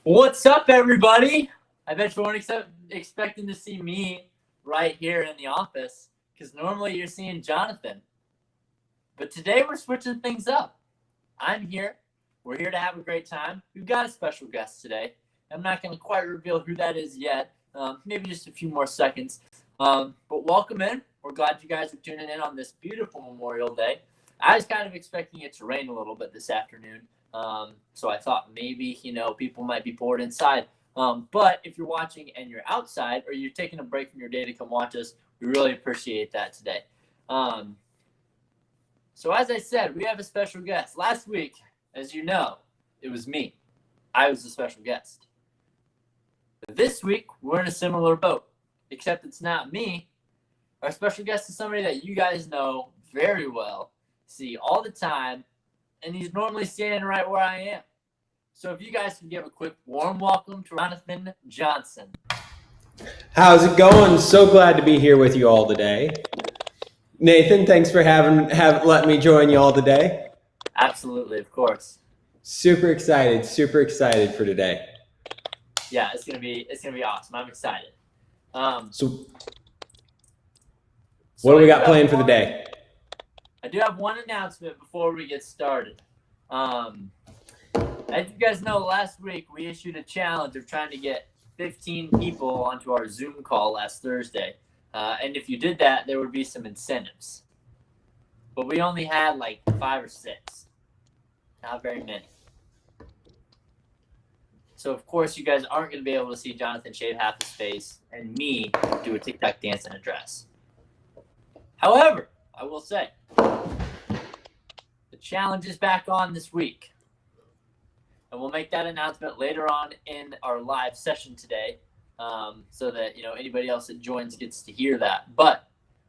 What's up, everybody? I bet you weren't expecting to see me right here in the office because normally you're seeing Jonathan. But today we're switching things up. I'm here. We're here to have a great time. We've got a special guest today. I'm not going to quite reveal who that is yet. Maybe just a few more seconds. But welcome in. We're glad you guys are tuning in on this beautiful Memorial Day. I was kind of expecting it to rain a little bit this afternoon. So I thought maybe, people might be bored inside. But if you're watching and you're outside or you're taking a break from your day to come watch us, we really appreciate that today. So as I said, we have a special guest. Last week, as you know, it was me. I was the special guest. This week, we're in a similar boat, except it's not me. Our special guest is somebody that you guys know very well, see all the time, and he's normally standing right where I am. So if you guys can give a quick warm welcome to Jonathan Johnson. How's it going? So glad to be here with you all today. Nathan, thanks for letting me join you all today. Absolutely, of course. Super excited for today. Yeah, it's gonna be awesome. I'm excited. So what do we got planned for the day? I do have one announcement before we get started. As you guys know, last week we issued a challenge of trying to get 15 people onto our Zoom call last Thursday. And if you did that, there would be some incentives. But we only had like 5 or 6. Not very many. So, of course, you guys aren't going to be able to see Jonathan shave half his face and me do a TikTok dance in a dress. However, I will say, the challenge is back on this week. And we'll make that announcement later on in our live session today, so that anybody else that joins gets to hear that. But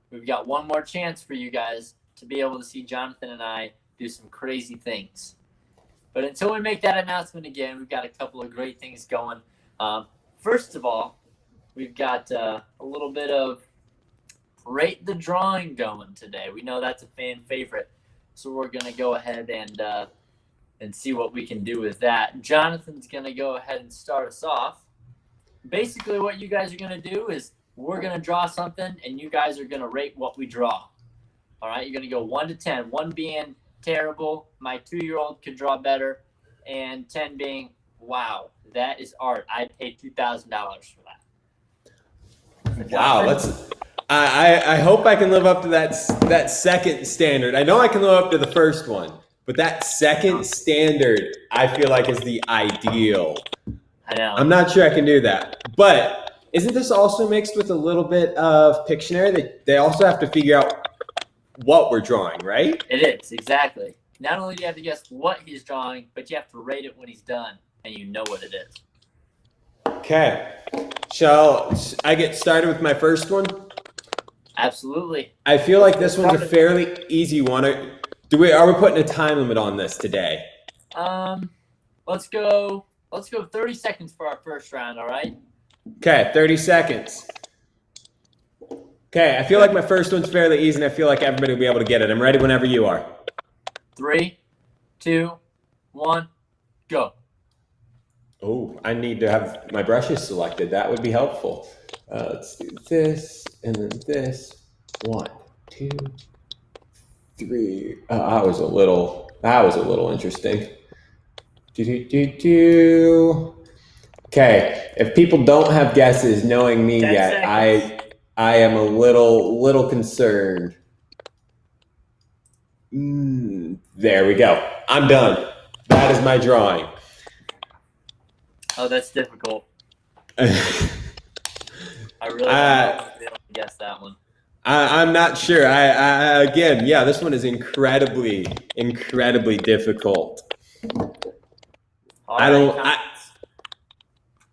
we've got one more chance for you guys to be able to see Jonathan and I do some crazy things. But until we make that announcement again, we've got a couple of great things going. First of all, we've got a little bit of Rate the Drawing going today. We know that's a fan favorite, so we're going to go ahead and see what we can do with that. Jonathan's going to go ahead and start us off. Basically, what you guys are going to do is we're going to draw something, and you guys are going to rate what we draw. All right? You're going to go 1 to 10, 1 being terrible, my 2-year-old could draw better, and 10 being, wow, that is art. I paid $2,000 for that. Wow, I hope I can live up to that second standard. I know I can live up to the first one, but that second standard I feel like is the ideal. I know. I'm not sure I can do that. But isn't this also mixed with a little bit of Pictionary? They also have to figure out what we're drawing, right? It is, exactly. Not only do you have to guess what he's drawing, but you have to rate it when he's done, and you know what it is. Okay. Shall I get started with my first one? Absolutely. I feel like this one's a fairly easy one. Are we putting a time limit on this today? Let's go 30 seconds for our first round, all right? Okay, 30 seconds. Okay, I feel like my first one's fairly easy, and I feel like everybody will be able to get it. I'm ready whenever you are. 3, 2, 1, go. Oh, I need to have my brushes selected. That would be helpful. Let's do this, and then this. 1, 2, 3. That was a little interesting. Okay, if people don't have guesses, knowing me yet, I am a little concerned. There we go. I'm done. That is my drawing. Oh, that's difficult. I really don't know if I'll be able to guess that one. I'm not sure. Again, this one is incredibly difficult.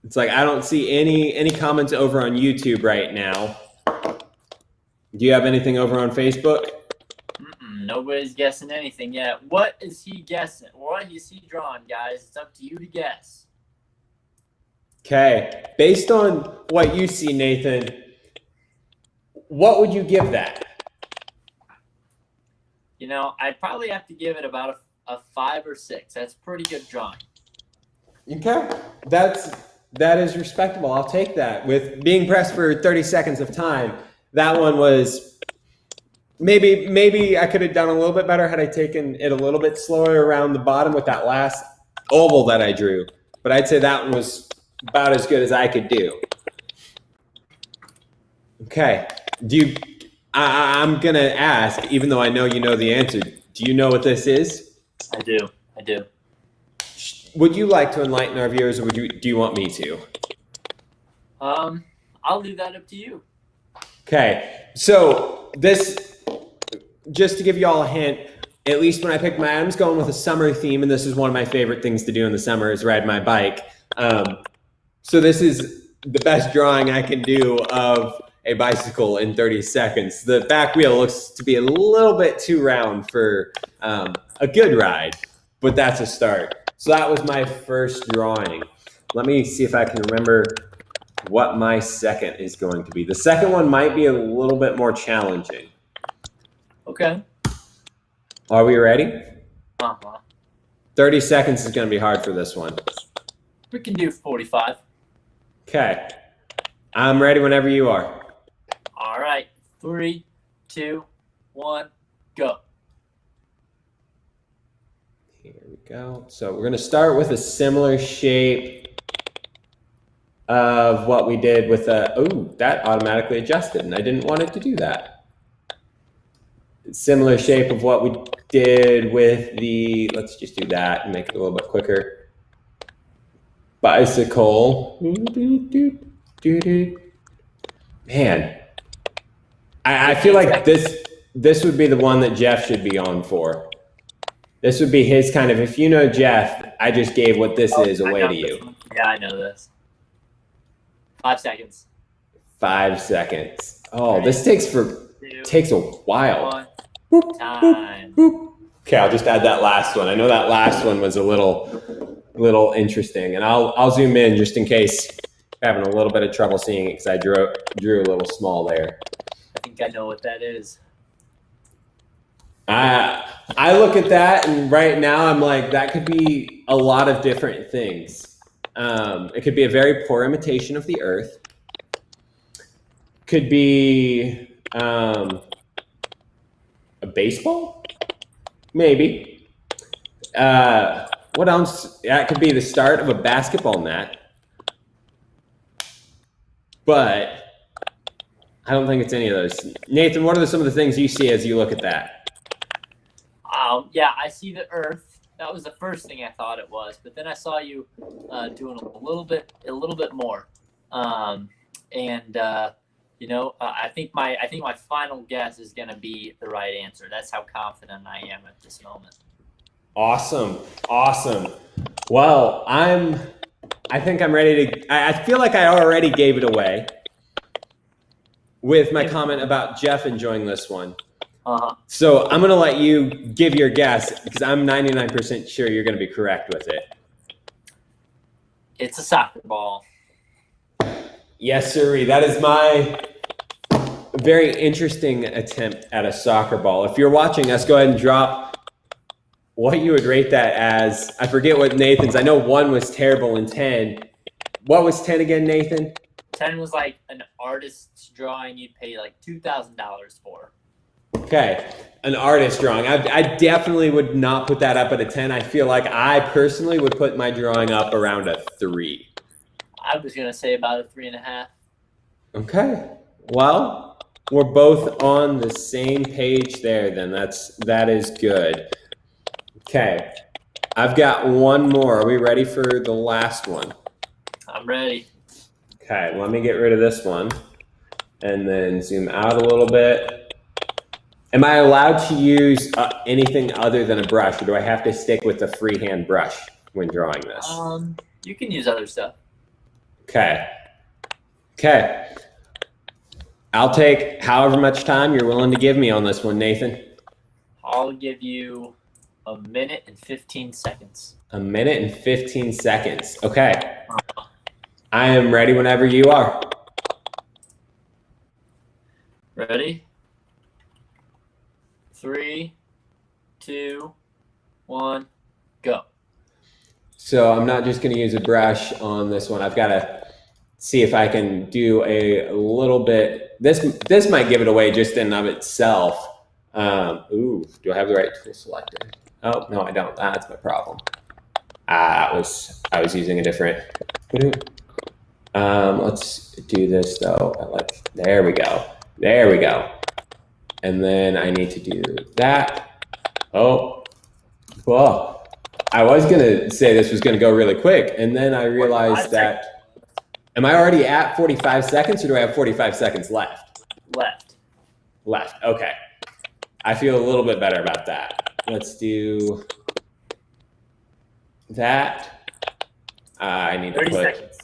It's like I don't see any comments over on YouTube right now. Do you have anything over on Facebook? Nobody's guessing anything yet. What is he guessing? What is he drawing, guys? It's up to you to guess. Okay. Based on what you see, Nathan, what would you give that? I'd probably have to give it about a 5 or 6. That's pretty good drawing. Okay. that is respectable. I'll take that. With being pressed for 30 seconds of time, that one was maybe I could have done a little bit better had I taken it a little bit slower around the bottom with that last oval that I drew. But I'd say that one was about as good as I could do. Okay. I'm going to ask, even though I know you know the answer, do you know what this is? I do. Would you like to enlighten our viewers, or do you want me to? I'll leave that up to you. Okay. So this, just to give you all a hint, at least when I pick my items, going with a summer theme, and this is one of my favorite things to do in the summer is ride my bike. So this is the best drawing I can do of a bicycle in 30 seconds. The back wheel looks to be a little bit too round for a good ride, but that's a start. So that was my first drawing. Let me see if I can remember what my second is going to be. The second one might be a little bit more challenging. Okay. Are we ready? 30 Uh-huh. seconds is going to be hard for this one. We can do 45. Okay. I'm ready whenever you are. All right. 3, 2, 1, go. Here we go. So we're going to start with a similar shape of what we did with that automatically adjusted, and I didn't want it to do that. Similar shape of what we did with the, let's just do that and make it a little bit quicker. Bicycle. Man, I feel like this would be the one that Jeff should be on for. This would be his kind of, if you know Jeff, I just gave what this is away to you. Yeah, I know this. 5 seconds. 5 seconds. Oh, this takes a while. 1, time. Boop. Okay, I'll just add that last one. I know that last one was a little interesting, and I'll zoom in just in case you're having a little bit of trouble seeing it because I drew a little small there. I think I know what that is. I look at that, and right now I'm like, that could be a lot of different things. It could be a very poor imitation of the earth. Could be a baseball, maybe. What else? That could be the start of a basketball net. But I don't think it's any of those. Nathan, what are some of the things you see as you look at that? Yeah, I see the earth. That was the first thing I thought it was, but then I saw you doing a little bit more. I think my final guess is going to be the right answer. That's how confident I am at this moment. Awesome. Well, I think I'm ready to. I feel like I already gave it away with my comment about Jeff enjoying this one. Uh-huh. So I'm going to let you give your guess because I'm 99% sure you're going to be correct with it. It's a soccer ball. Yes, sir. That is my very interesting attempt at a soccer ball. If you're watching us, go ahead and drop what you would rate that as. I forget what Nathan's. I know 1 was terrible and 10. What was 10 again, Nathan? 10 was like an artist's drawing you'd pay like $2,000 for. Okay, an artist drawing. I definitely would not put that up at a 10. I feel like I personally would put my drawing up around a 3. I was going to say about a 3.5. Okay, well, we're both on the same page there then. That is good. Okay, I've got one more. Are we ready for the last one? I'm ready. Okay, let me get rid of this one and then zoom out a little bit. Am I allowed to use anything other than a brush, or do I have to stick with the freehand brush when drawing this? You can use other stuff. Okay. I'll take however much time you're willing to give me on this one, Nathan. I'll give you a minute and 15 seconds. A minute and 15 seconds. Okay. I am ready whenever you are. Ready? 3, 2, 1, go. So I'm not just going to use a brush on this one. I've got to see if I can do a little bit. This might give it away just in and of itself. Ooh, do I have the right tool selected? Oh, no, I don't. That's my problem. I was using a different. Let's do this though. There we go. There we go. And then I need to do that. Oh, well, I was gonna say this was gonna go really quick, and then I realized that. Am I already at 45 seconds, or do I have 45 seconds left? Left. Okay. I feel a little bit better about that. Let's do that. I need to put 30 seconds.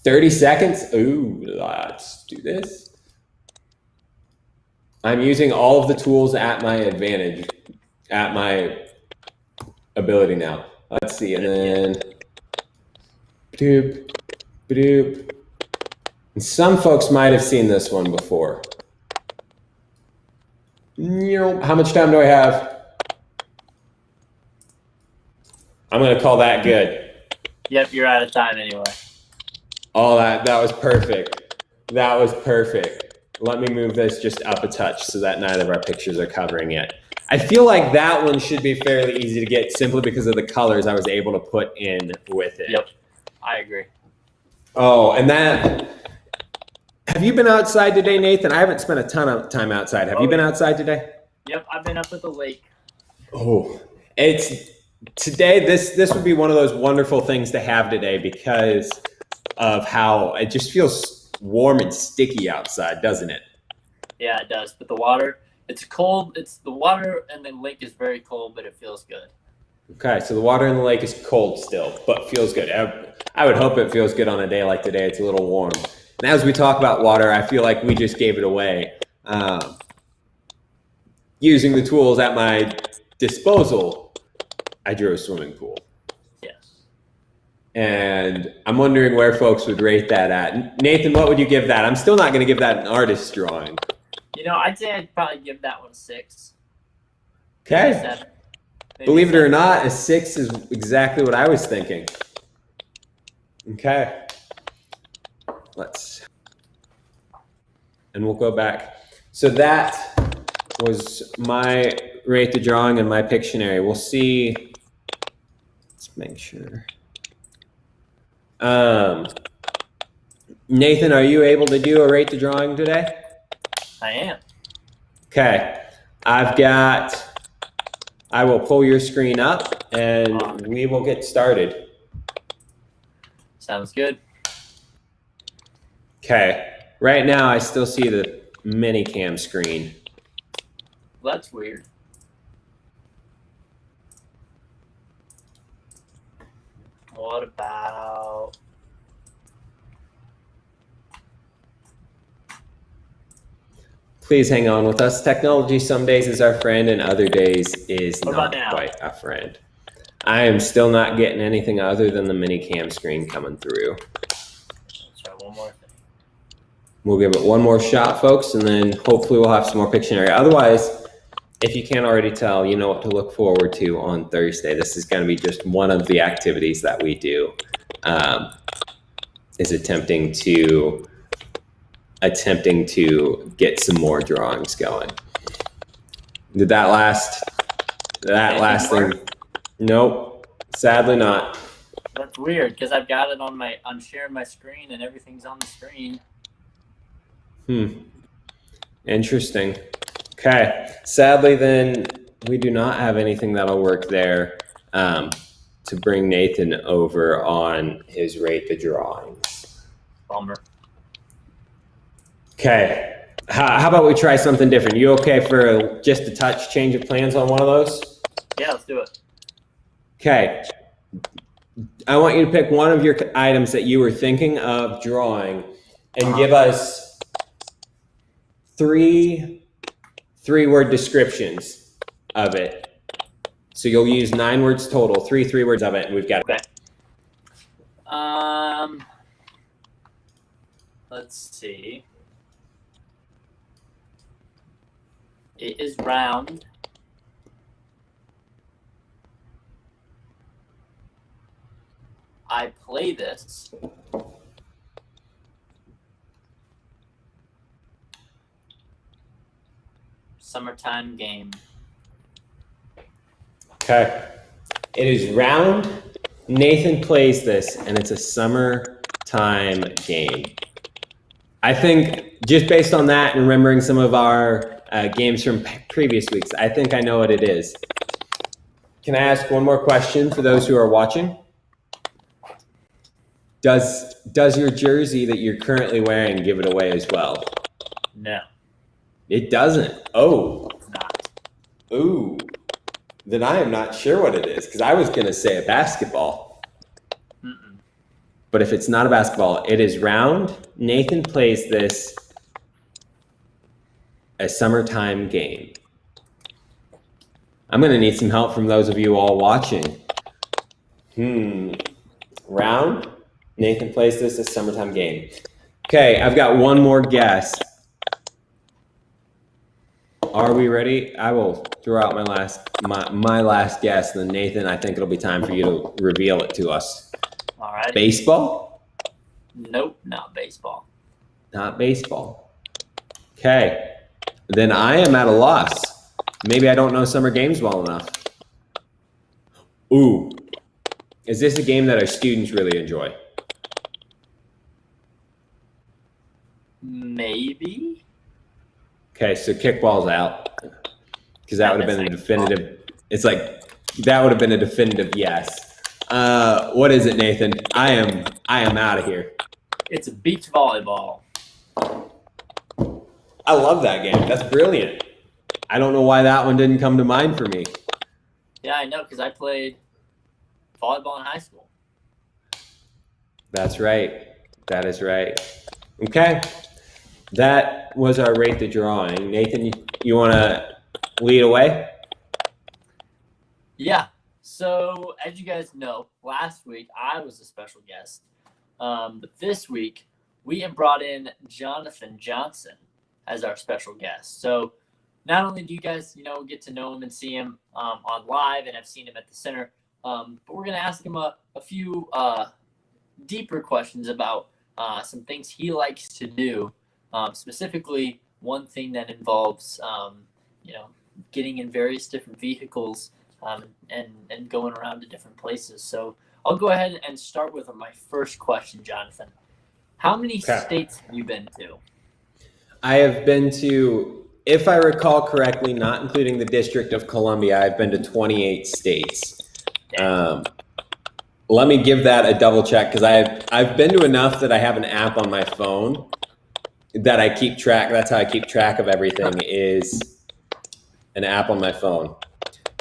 30 seconds? Ooh, let's do this. I'm using all of the tools at my advantage, at my ability now. Let's see, and then doop, doop. And some folks might have seen this one before. How much time do I have? I'm gonna call that good. Yep, you're out of time anyway. All that was perfect. That was perfect. Let me move this just up a touch so that neither of our pictures are covering it. I feel like that one should be fairly easy to get simply because of the colors I was able to put in with it. Yep, I agree. Oh, and that, have you been outside today, Nathan? I haven't spent a ton of time outside. Have you been outside today? Yep, I've been up at the lake. Oh, today, this would be one of those wonderful things to have today because of how it just feels warm and sticky outside, doesn't it? Yeah, it does. But the water, it's cold. The water and the lake is very cold, but it feels good. Okay, so the water in the lake is cold still, but feels good. I would hope it feels good on a day like today. It's a little warm. And as we talk about water, I feel like we just gave it away. Using the tools at my disposal, I drew a swimming pool. And I'm wondering where folks would rate that at. Nathan, what would you give that? I'm still not going to give that an artist's drawing. I'd say I'd probably give that one a 6. Okay. Maybe 7. Believe it or not, a 6 is exactly what I was thinking. Okay. And we'll go back. So that was my rate the drawing and my Pictionary. We'll see. Let's make sure. Nathan, are you able to do a rate the drawing today? I am. Okay. I will pull your screen up and we will get started. Sounds good. Okay. Right now, I still see the mini cam screen. Well, that's weird. What about... Please hang on with us. Technology some days is our friend and other days is not quite a friend. I am still not getting anything other than the mini cam screen coming through. Let's try one more thing. We'll give it one more shot, folks, and then hopefully we'll have some more Pictionary. Otherwise, if you can't already tell, you know what to look forward to on Thursday. This is going to be just one of the activities that we do, is attempting to get some more drawings going. Did that last thing? Nope, sadly not. That's weird because I've got it on I'm sharing my screen and everything's on the screen. Interesting. Okay, sadly then we do not have anything that'll work there to bring Nathan over on his rate the drawings. Bummer. Okay, how about we try something different? You okay for just a touch change of plans on one of those? Yeah, let's do it. Okay, I want you to pick one of your items that you were thinking of drawing and give us three-word descriptions of it. So you'll use 9 words total, 3 words of it, and we've got it. Okay. Let's see. It is round. I play this. Summertime game. Okay. It is round. Nathan plays this, and it's a summertime game. I think just based on that and remembering some of our games from previous weeks, I think I know what it is. Can I ask one more question for those who are watching? Does your jersey that you're currently wearing give it away as well? No. It doesn't. Oh. It's not. Ooh. Then I am not sure what it is, because I was going to say a basketball. Mm-mm. But if it's not a basketball, it is round. Nathan plays this a summertime game. I'm going to need some help from those of you all watching. Round. Nathan plays this a summertime game. Okay, I've got one more guess. Are we ready? I will throw out my last guess, and then Nathan, I think it'll be time for you to reveal it to us. All right. Baseball? Nope, not baseball. Not baseball. Okay. Then I am at a loss. Maybe I don't know summer games well enough. Ooh. Is this a game that our students really enjoy? Maybe. Okay, so kickball's out. Because that would have been a definitive. It's like that would have been a definitive yes. What is it, Nathan? I am out of here. It's a beach volleyball. I love that game. That's brilliant. I don't know why that one didn't come to mind for me. Yeah, I know, because I played volleyball in high school. That's right. That is right. Okay. That was our rate the drawing. Nathan, you want to lead away? Yeah. So, as you guys know, last week I was a special guest. But this week we have brought in Jonathan Johnson as our special guest. So, not only do you guys, get to know him and see him on live, and I've seen him at the center, but we're going to ask him a few deeper questions about some things he likes to do. Specifically, one thing that involves, getting in various different vehicles and going around to different places. So I'll go ahead and start with my first question, Jonathan. How many states have you been to? I have been to, if I recall correctly, not including the District of Columbia, I've been to 28 states. Let me give that a double check, because I've been to enough that I have an app on my phone that I keep track. That's how I keep track of everything, is an app on my phone.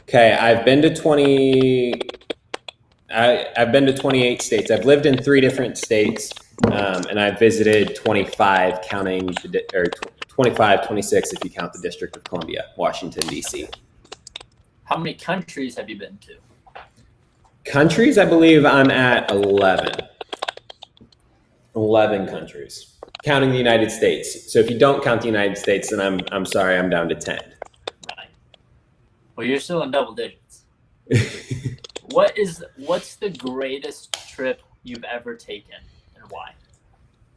Okay, I've been to 28 states. I've lived in 3 different states, and I've visited 25, 26 if you count the District of Columbia, Washington, D.C. How many countries have you been to? Countries, I believe I'm at 11. 11 countries, counting the United States. So if you don't count the United States, then I'm sorry, I'm down to 10. Right. Well, you're still in double digits. What's the greatest trip you've ever taken, and why?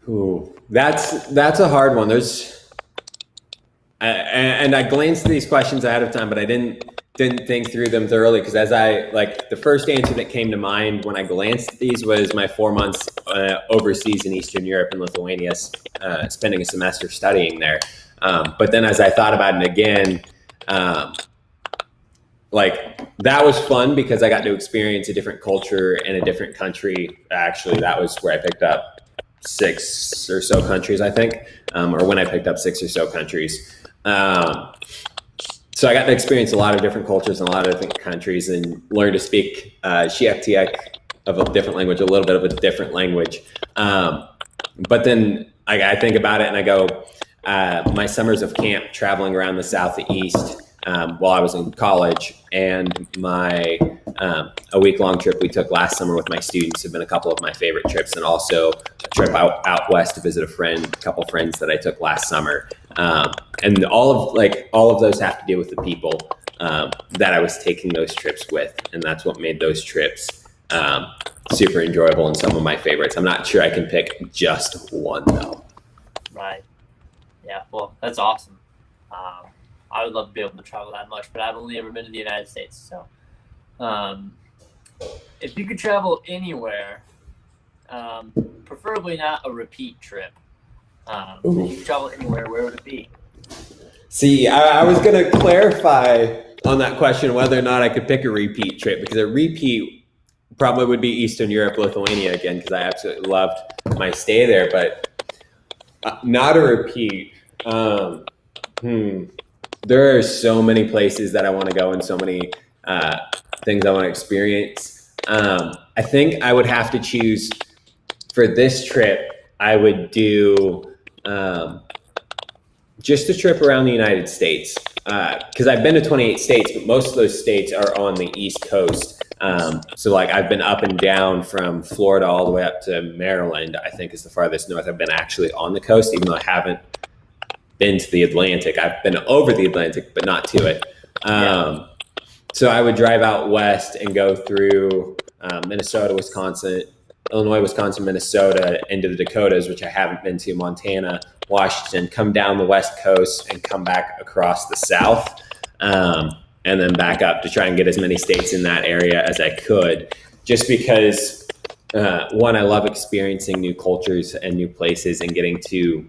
Ooh, that's a hard one. And I glanced at these questions ahead of time, but I didn't think through them thoroughly, because the first answer that came to mind when I glanced at these was my 4 months overseas in Eastern Europe and Lithuania, spending a semester studying there. But then as I thought about it again, that was fun because I got to experience a different culture in a different country. Actually, that was where I picked up 6 or so countries, I think, or when I picked up 6 or so countries. So I got to experience a lot of different cultures in a lot of different countries and learn to speak Shiaktiek of a different language, a little bit of a different language. But then I think about it and I go, my summers of camp traveling around the Southeast while I was in college, and my a week-long trip we took last summer with my students have been a couple of my favorite trips, and also a trip out west to visit a couple friends that I took last summer. And all of those have to do with the people that I was taking those trips with, and that's what made those trips super enjoyable and some of my favorites. I'm not sure I can pick just one though. Right. Yeah. Well, that's awesome. I would love to be able to travel that much, but I've only ever been to the United States. So, if you could travel anywhere, preferably not a repeat trip, if you could travel anywhere, where would it be? See, I was going to clarify on that question whether or not I could pick a repeat trip, because a repeat probably would be Eastern Europe, Lithuania again, because I absolutely loved my stay there, but not a repeat. There are so many places that I want to go and so many things I want to experience. I think I would have to choose for this trip. I would do just a trip around the United States, because I've been to 28 states, but most of those states are on the East Coast. So like I've been up and down from Florida all the way up to Maryland, I think is the farthest north I've been actually on the coast, even though I haven't been to the Atlantic. I've been over the Atlantic, but not to it. So I would drive out west and go through Minnesota, Wisconsin, Illinois, Wisconsin, Minnesota, into the Dakotas, which I haven't been to, Montana, Washington, come down the West Coast and come back across the South, and then back up to try and get as many states in that area as I could, just because, one, I love experiencing new cultures and new places and getting to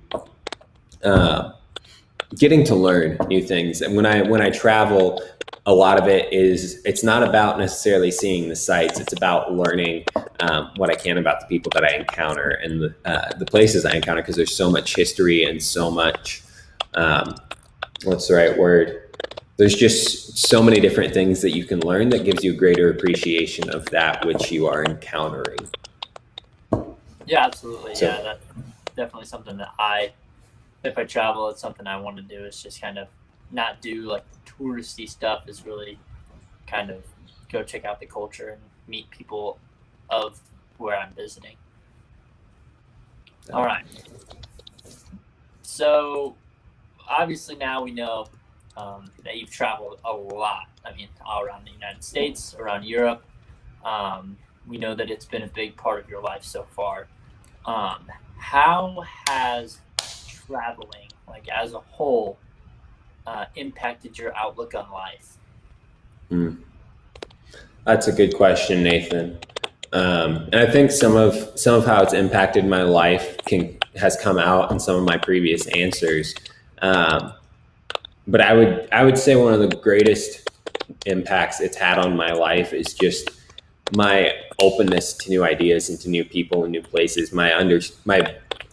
learn new things. And when I travel, a lot of it's not about necessarily seeing the sights. It's about learning what I can about the people that I encounter and the places I encounter, because there's so much history and so much, what's the right word? There's just so many different things that you can learn that gives you a greater appreciation of that which you are encountering. Yeah, absolutely. So, yeah, that's definitely something that if I travel, it's something I want to do. Is just kind of not do like the touristy stuff, is really kind of go check out the culture and meet people of where I'm visiting. All right. So obviously now we know that you've traveled a lot. I mean, all around the United States, around Europe. We know that it's been a big part of your life so far. How has traveling, like as a whole, impacted your outlook on life? That's a good question, Nathan. And I think some of how it's impacted my life has come out in some of my previous answers. But I would say one of the greatest impacts it's had on my life is just my openness to new ideas and to new people and new places. My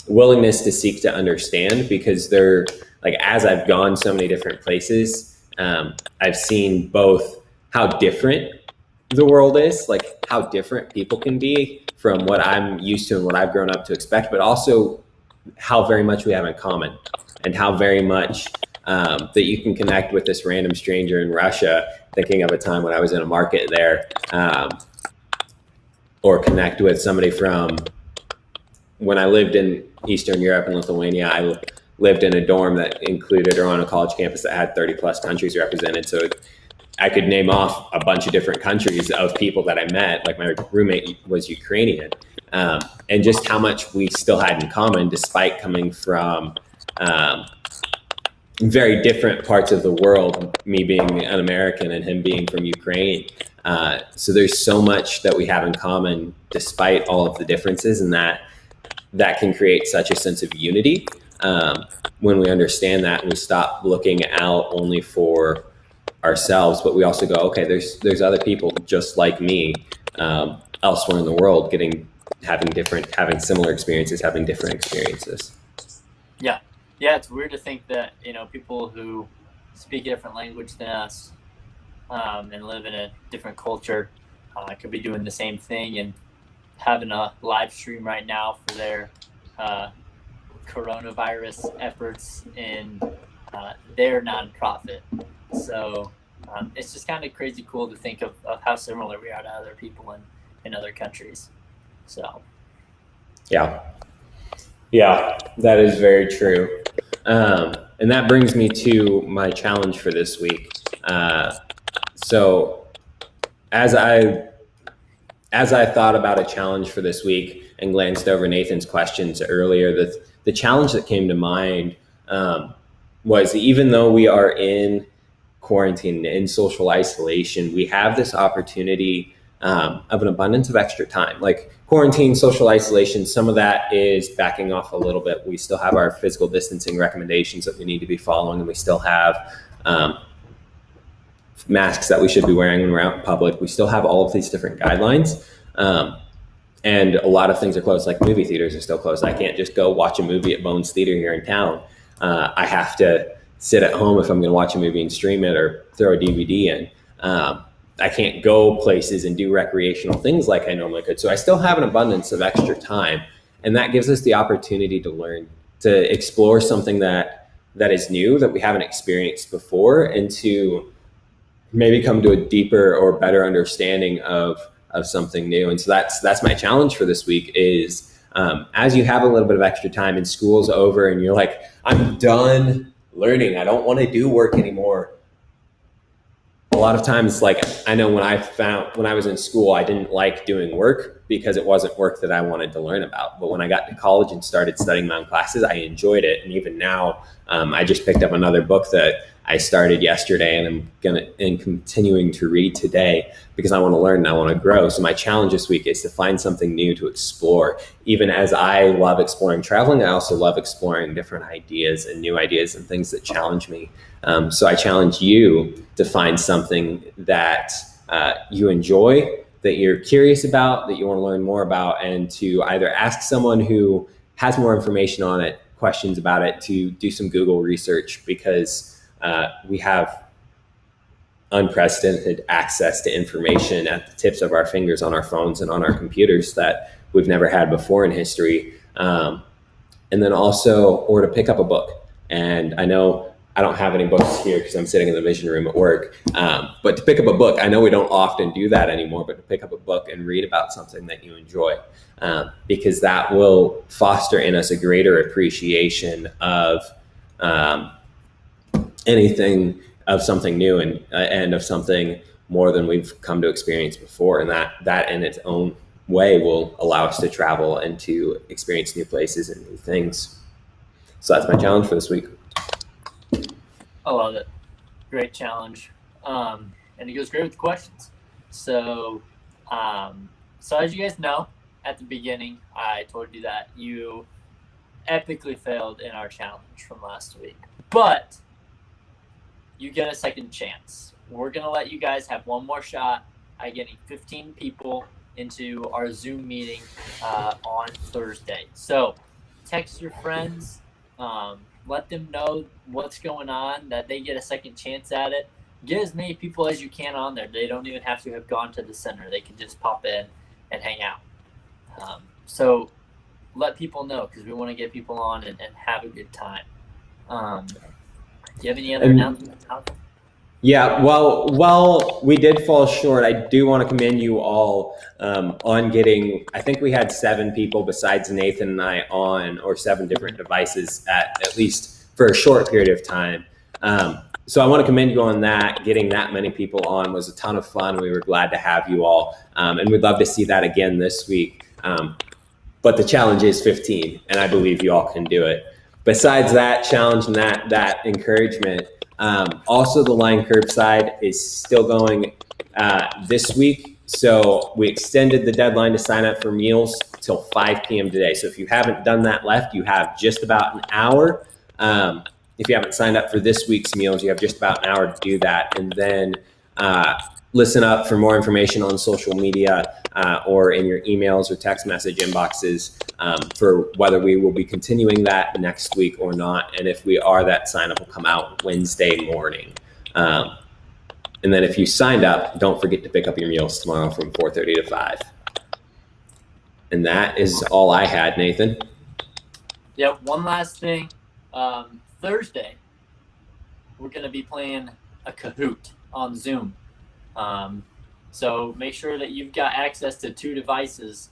willingness to seek to understand, because they're like, as I've gone so many different places, I've seen both how different the world is, like how different people can be from what I'm used to and what I've grown up to expect, but also how very much we have in common, and how very much that you can connect with this random stranger in Russia, thinking of a time when I was in a market there, or connect with somebody from when I lived in Eastern Europe and Lithuania. I lived in a dorm that included, or on a college campus that had 30 plus countries represented. So I could name off a bunch of different countries of people that I met. Like my roommate was Ukrainian, and just how much we still had in common, despite coming from very different parts of the world, me being an American and him being from Ukraine. So there's so much that we have in common despite all of the differences, and that can create such a sense of unity when we understand that, and we stop looking out only for ourselves, but we also go, okay, there's other people just like me elsewhere in the world having similar experiences, having different experiences. Yeah, it's weird to think that, people who speak a different language than us and live in a different culture could be doing the same thing and having a live stream right now for their coronavirus efforts in their nonprofit. So it's just kind of crazy cool to think of how similar we are to other people in other countries. So yeah, that is very true. And that brings me to my challenge for this week. So as I as I thought about a challenge for this week and glanced over Nathan's questions earlier, the challenge that came to mind was, even though we are in quarantine, in social isolation, we have this opportunity of an abundance of extra time. Like quarantine, social isolation, some of that is backing off a little bit. We still have our physical distancing recommendations that we need to be following, and we still have masks that we should be wearing when we're out in public. We still have all of these different guidelines. And a lot of things are closed, like movie theaters are still closed. I can't just go watch a movie at Bones Theater here in town. I have to sit at home if I'm going to watch a movie and stream it or throw a DVD in. I can't go places and do recreational things like I normally could. So I still have an abundance of extra time. And that gives us the opportunity to learn, to explore something that is new, that we haven't experienced before, and to maybe come to a deeper or better understanding of something new. And so that's my challenge for this week is, as you have a little bit of extra time and school's over and you're like, I'm done learning, I don't want to do work anymore. A lot of times, like, I know when I was in school, I didn't like doing work because it wasn't work that I wanted to learn about. But when I got to college and started studying my own classes, I enjoyed it. And even now, I just picked up another book that I started yesterday, and I'm continuing to read today because I want to learn and I want to grow. So my challenge this week is to find something new to explore. Even as I love exploring traveling, I also love exploring different ideas and new ideas and things that challenge me. So I challenge you to find something that you enjoy, that you're curious about, that you want to learn more about, and to either ask someone who has more information on it, questions about it, to do some Google research, because we have unprecedented access to information at the tips of our fingers on our phones and on our computers that we've never had before in history. And then also, or to pick up a book. And I know I don't have any books here because I'm sitting in the vision room at work. But to pick up a book, I know we don't often do that anymore, but to pick up a book and read about something that you enjoy, because that will foster in us a greater appreciation of anything, of something new, and of something more than we've come to experience before. And that in its own way will allow us to travel and to experience new places and new things. So that's my challenge for this week. I love it. Great challenge. And it goes great with the questions. So as you guys know, at the beginning, I told you that you epically failed in our challenge from last week. But you get a second chance. We're going to let you guys have one more shot at getting 15 people into our Zoom meeting on Thursday. So text your friends. Let them know what's going on, that they get a second chance at it. Get as many people as you can on there. They don't even have to have gone to the center. They can just pop in and hang out. So let people know, because we want to get people on and have a good time. Do you have any other announcements? Yeah, well, we did fall short. I do want to commend you all on getting, I think we had 7 people besides Nathan and I on, or 7 different devices at least for a short period of time. So I want to commend you on that. Getting that many people on was a ton of fun. We were glad to have you all. And we'd love to see that again this week. But the challenge is 15, and I believe you all can do it. Besides that challenge and that encouragement, also the line curbside is still going this week. So we extended the deadline to sign up for meals till 5 p.m. today. So if you haven't done that left, you have just about an hour. If you haven't signed up for this week's meals, you have just about an hour to do that. And then listen up for more information on social media or in your emails or text message inboxes for whether we will be continuing that next week or not. And if we are, that sign up will come out Wednesday morning. And then if you signed up, don't forget to pick up your meals tomorrow from 4:30 to 5. And that is all I had, Nathan. Yeah, one last thing. Thursday, we're going to be playing a Kahoot on Zoom. So make sure that you've got access to 2 devices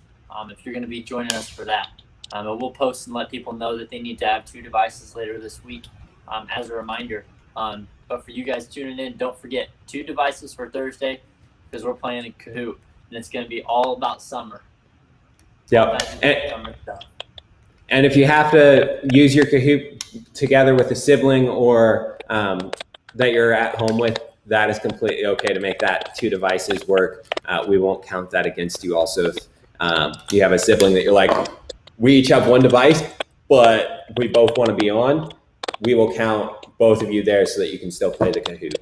if you're going to be joining us for that. And we'll post and let people know that they need to have 2 devices later this week as a reminder. But for you guys tuning in, don't forget 2 devices for Thursday, because we're playing a Kahoot. and it's going to be all about summer. Yep. Summer stuff. And if you have to use your Kahoot together with a sibling or that you're at home with, that is completely okay to make that 2 devices work. We won't count that against you. Also, if you have a sibling that you're like, we each have 1 device, but we both want to be on, we will count both of you there so that you can still play the Kahoot.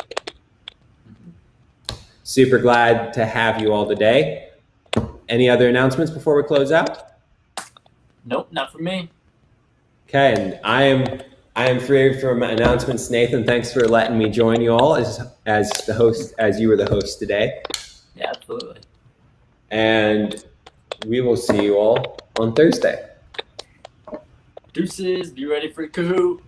Super glad to have you all today. Any other announcements before we close out? Nope, not for me. Okay, and I am free from announcements. Nathan, thanks for letting me join you all as the host, as you were the host today. Yeah, absolutely. And we will see you all on Thursday. Deuces, be ready for Kahoot.